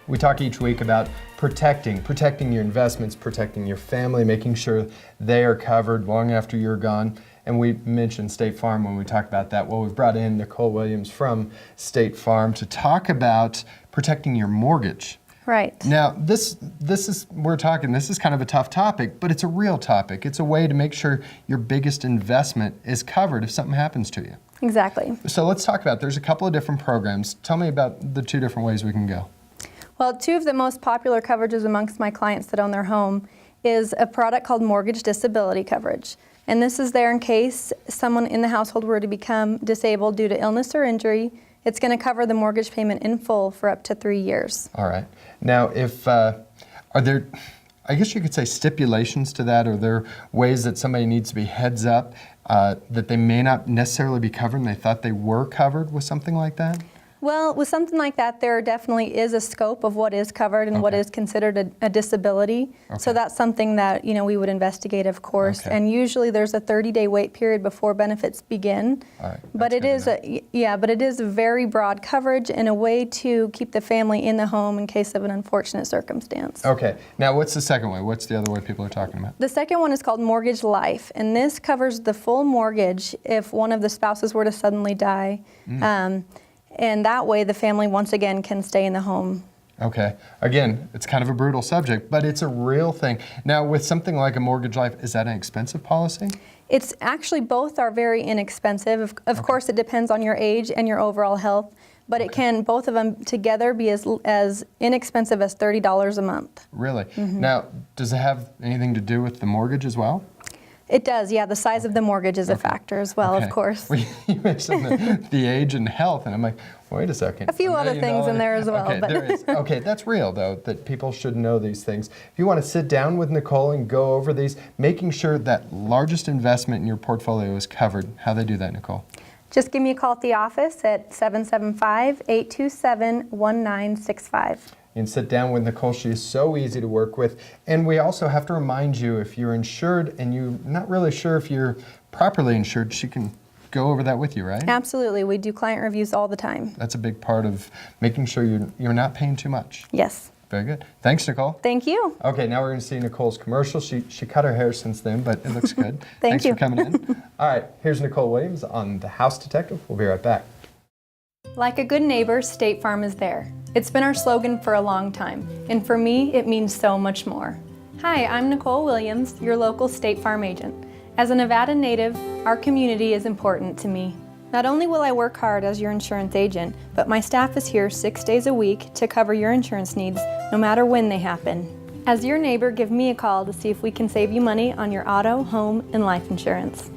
We talk each week about protecting your investments, protecting your family, making sure they are covered long after you're gone. And we mentioned State Farm when we talk about that. Well, we've brought in Nicole Williams from State Farm to talk about protecting your mortgage. Right. Now, this is kind of a tough topic, but it's a real topic. It's a way to make sure your biggest investment is covered if something happens to you. Exactly. So let's talk about, there's a couple of different programs. Tell me about the two different ways we can go. Well, two of the most popular coverages amongst my clients that own their home is a product called mortgage disability coverage. And this is there in case someone in the household were to become disabled due to illness or injury. It's going to cover the mortgage payment in full for up to 3 years. All right. Now, if are there, I guess you could say, stipulations to that? Are there ways that somebody needs to be heads up that they may not necessarily be covered and they thought they were covered with something like that? Well, with something like that, there definitely is a scope of what is covered and what is considered a disability. Okay. So that's something that we would investigate, of course. Okay. And usually there's a 30-day wait period before benefits begin. All right. But it is a very broad coverage and a way to keep the family in the home in case of an unfortunate circumstance. Okay. Now, what's the second way? What's the other way people are talking about? The second one is called Mortgage Life, and this covers the full mortgage if one of the spouses were to suddenly die. And that way the family once again can stay in the home. Okay. Again, it's kind of a brutal subject, but it's a real thing. Now, with something like a Mortgage Life, is that an expensive policy? It's actually, both are very inexpensive. Of course, it depends on your age and your overall health, but it can, both of them together, be as inexpensive as $30 a month. Really? Now, does it have anything to do with the mortgage as well? It does, yeah. The size of the mortgage is a factor as well, of course. Well, you mentioned the age and health, and I'm like, wait a second. A few other things in there as well. Okay, but there is. Okay, that's real, though, that people should know these things. If you want to sit down with Nicole and go over these, making sure that largest investment in your portfolio is covered, how they do that, Nicole? Just give me a call at the office at 775-827-1965. You can sit down with Nicole. She is so easy to work with. And we also have to remind you, if you're insured and you're not really sure if you're properly insured, she can go over that with you, right? Absolutely. We do client reviews all the time. That's a big part of making sure you're not paying too much. Yes. Very good. Thanks, Nicole. Thank you. Okay, now we're going to see Nicole's commercial. She cut her hair since then, but it looks good. Thanks for coming in. All right, here's Nicole Williams on The House Detective. We'll be right back. Like a good neighbor, State Farm is there. It's been our slogan for a long time, and for me, it means so much more. Hi, I'm Nicole Williams, your local State Farm agent. As a Nevada native, our community is important to me. Not only will I work hard as your insurance agent, but my staff is here 6 days a week to cover your insurance needs, no matter when they happen. As your neighbor, give me a call to see if we can save you money on your auto, home, and life insurance.